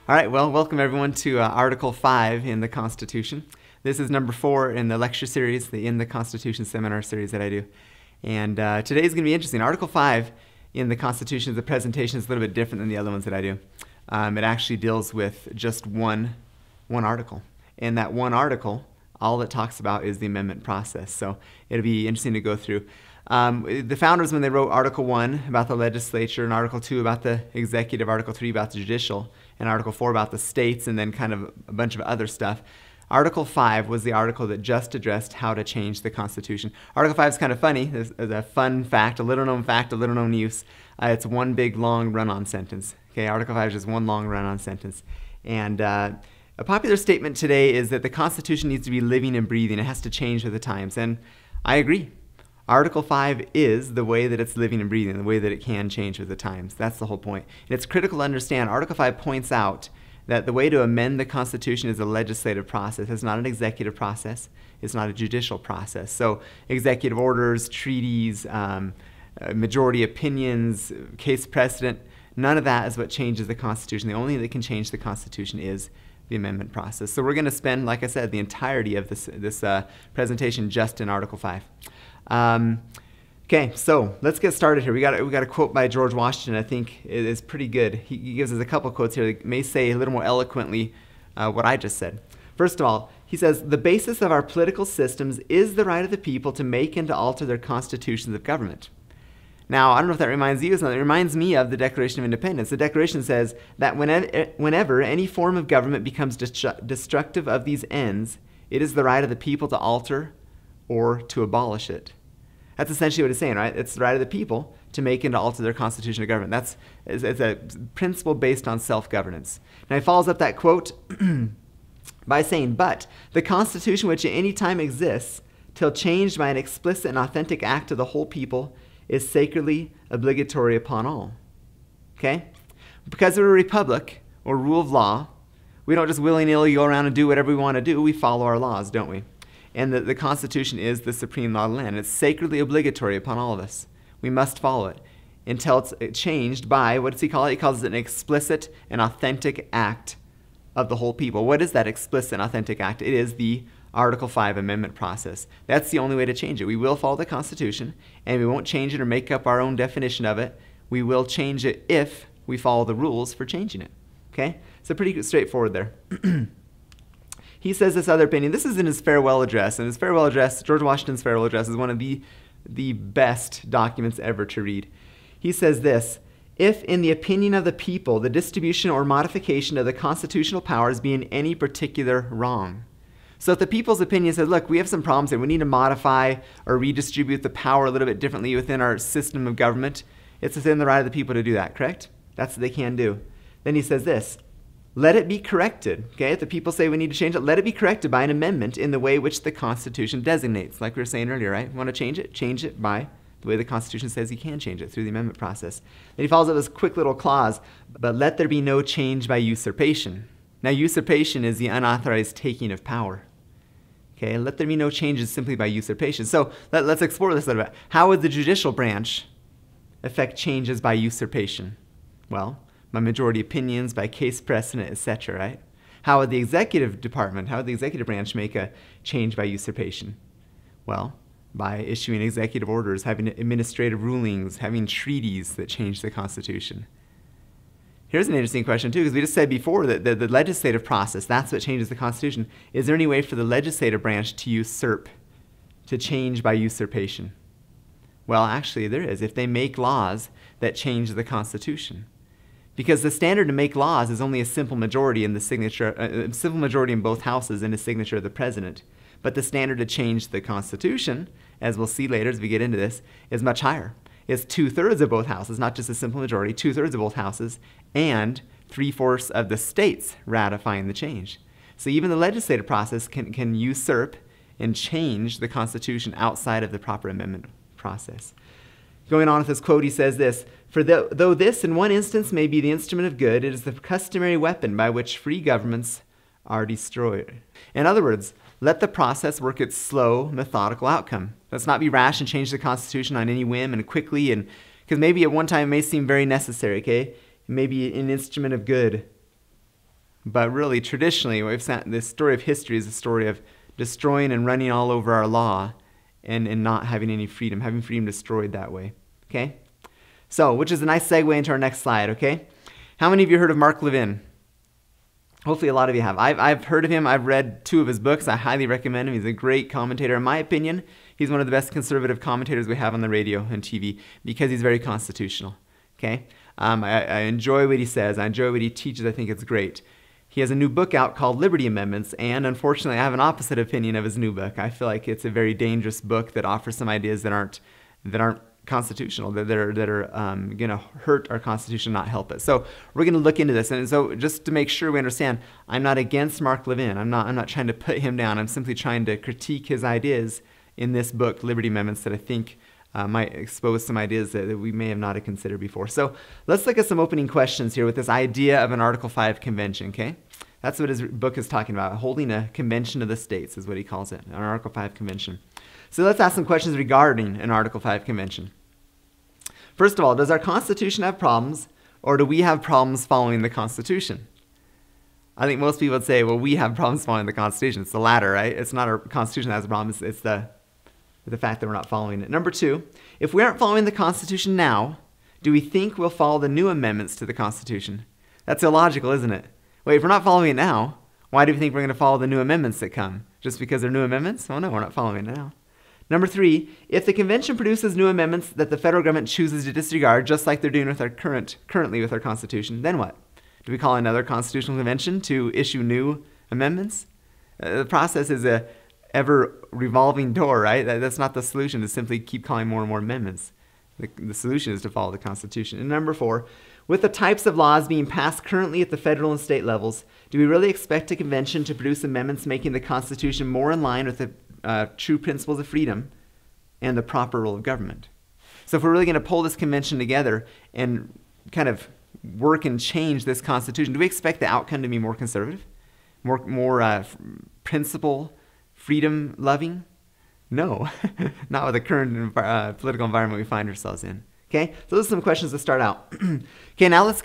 All right, well, welcome everyone to Article 5 in the Constitution. This is number 4 in the lecture series, the In the Constitution seminar series that I do. And today is going to be interesting. Article 5 in the Constitution, the presentation is a little bit different than the other ones that I do. It actually deals with just one article. And that one article, all it talks about is the amendment process. So it'll be interesting to go through. The founders, when they wrote Article 1 about the legislature, and Article 2 about the executive, Article 3 about the judicial, and Article 4 about the states, and then kind of a bunch of other stuff, Article 5 was the article that just addressed how to change the Constitution. Article 5 is kind of funny. There's a fun fact, a little known use. It's one big long run-on sentence. Okay, Article 5 is just one long run-on sentence. And a popular statement today is that the Constitution needs to be living and breathing. It has to change with the times. And I agree. Article 5 is the way that it's living and breathing, the way that it can change with the times. That's the whole point. And it's critical to understand. Article 5 points out that the way to amend the Constitution is a legislative process. It's not an executive process. It's not a judicial process. So executive orders, treaties, majority opinions, case precedent, none of that is what changes the Constitution. The only thing that can change the Constitution is the amendment process. So we're going to spend, like I said, the entirety of this presentation just in Article 5. Okay, so let's get started here. We got a quote by George Washington. I think it is pretty good. He gives us a couple quotes here that may say a little more eloquently what I just said. First of all, he says, "The basis of our political systems is the right of the people to make and to alter their constitutions of government." Now, I don't know if that reminds you of something. It reminds me of the Declaration of Independence. The Declaration says that whenever any form of government becomes destructive of these ends, it is the right of the people to alter or to abolish it. That's essentially what it's saying, right? It's the right of the people to make and to alter their constitution of government. It's a principle based on self-governance. Now he follows up that quote by saying, "But the Constitution which at any time exists, till changed by an explicit and authentic act of the whole people, is sacredly obligatory upon all." Okay? Because we're a republic, or rule of law, we don't just willy-nilly go around and do whatever we want to do. We follow our laws, don't we? And the Constitution is the supreme law of the land. It's sacredly obligatory upon all of us. We must follow it until it's changed by, what does he call it? He calls it an explicit and authentic act of the whole people. What is that explicit and authentic act? It is the Article 5 amendment process. That's the only way to change it. We will follow the Constitution, and we won't change it or make up our own definition of it. We will change it if we follow the rules for changing it. Okay? So pretty straightforward there. He says this other opinion. This is in his farewell address. And his farewell address, George Washington's farewell address, is one of the best documents ever to read. He says this: "If, in the opinion of the people, the distribution or modification of the constitutional powers be in any particular wrong." So if the people's opinion says, look, we have some problems here, we need to modify or redistribute the power a little bit differently within our system of government, it's within the right of the people to do that, correct? That's what they can do. Then he says this: "Let it be corrected." Okay, if the people say we need to change it, let it be corrected by an amendment in the way which the Constitution designates. Like we were saying earlier, right? Want to change it? Change it by the way the Constitution says you can change it, through the amendment process. Then he follows up this quick little clause: "But let there be no change by usurpation." Now, usurpation is the unauthorized taking of power. Okay, let there be no changes simply by usurpation. So let's explore this a little bit. How would the judicial branch affect changes by usurpation? Well, by majority opinions, by case precedent, etc., right? How would the executive department, how would the executive branch make a change by usurpation? Well, by issuing executive orders, having administrative rulings, having treaties that change the Constitution. Here's an interesting question, too, because we just said before that the legislative process, that's what changes the Constitution. Is there any way for the legislative branch to usurp, to change by usurpation? Well, actually, there is, if they make laws that change the Constitution. Because the standard to make laws is only a simple majority in the signature, a simple majority in both houses and a signature of the president. But the standard to change the Constitution, as we'll see later as we get into this, is much higher. It's 2/3 of both houses, not just a simple majority, 2/3 of both houses, and 3/4 of the states ratifying the change. So even the legislative process can usurp and change the Constitution outside of the proper amendment process. Going on with this quote, he says this: "For though this in one instance may be the instrument of good, it is the customary weapon by which free governments are destroyed." In other words, let the process work its slow, methodical outcome. Let's not be rash and change the Constitution on any whim and quickly, and because maybe at one time it may seem very necessary, okay? It may be an instrument of good. But really, traditionally, we've seen this story of history is a story of destroying and running all over our law and not having any freedom, having freedom destroyed that way. Okay? So, which is a nice segue into our next slide, okay? How many of you heard of Mark Levin? Hopefully a lot of you have. I've heard of him. I've read 2 of his books. I highly recommend him. He's a great commentator. In my opinion, he's one of the best conservative commentators we have on the radio and TV because he's very constitutional. Okay? I enjoy what he says. I enjoy what he teaches. I think it's great. He has a new book out called Liberty Amendments, and unfortunately I have an opposite opinion of his new book. I feel like it's a very dangerous book that offers some ideas that aren't constitutional, that are going to hurt our Constitution, not help it. So we're going to look into this. And so just to make sure we understand, I'm not against Mark Levin. I'm not trying to put him down. I'm simply trying to critique his ideas in this book, Liberty Amendments, that I think might expose some ideas that we may have not considered before. So let's look at some opening questions here with this idea of an Article 5 convention, okay? That's what his book is talking about. Holding a convention of the states is what he calls it, an Article 5 convention. So let's ask some questions regarding an Article 5 convention. First of all, does our Constitution have problems, or do we have problems following the Constitution? I think most people would say, well, we have problems following the Constitution. It's the latter, right? It's not our Constitution that has a problem. It's the fact that we're not following it. Number 2, if we aren't following the Constitution now, do we think we'll follow the new amendments to the Constitution? That's illogical, isn't it? Wait, if we're not following it now, why do we think we're going to follow the new amendments that come? Just because they're new amendments? Oh no, we're not following it now. Number 3, if the convention produces new amendments that the federal government chooses to disregard, just like they're doing with our currently with our Constitution, then what? Do we call another constitutional convention to issue new amendments? The process is a ever revolving door, right? That's not the solution, to simply keep calling more and more amendments. The solution is to follow the Constitution. And number 4, with the types of laws being passed currently at the federal and state levels, do we really expect a convention to produce amendments making the Constitution more in line with the true principles of freedom and the proper role of government? So if we're really going to pull this convention together and kind of work and change this Constitution, do we expect the outcome to be more conservative, more principle, freedom loving? No, not with the current political environment we find ourselves in. Okay, so those are some questions to start out. Okay, now let's get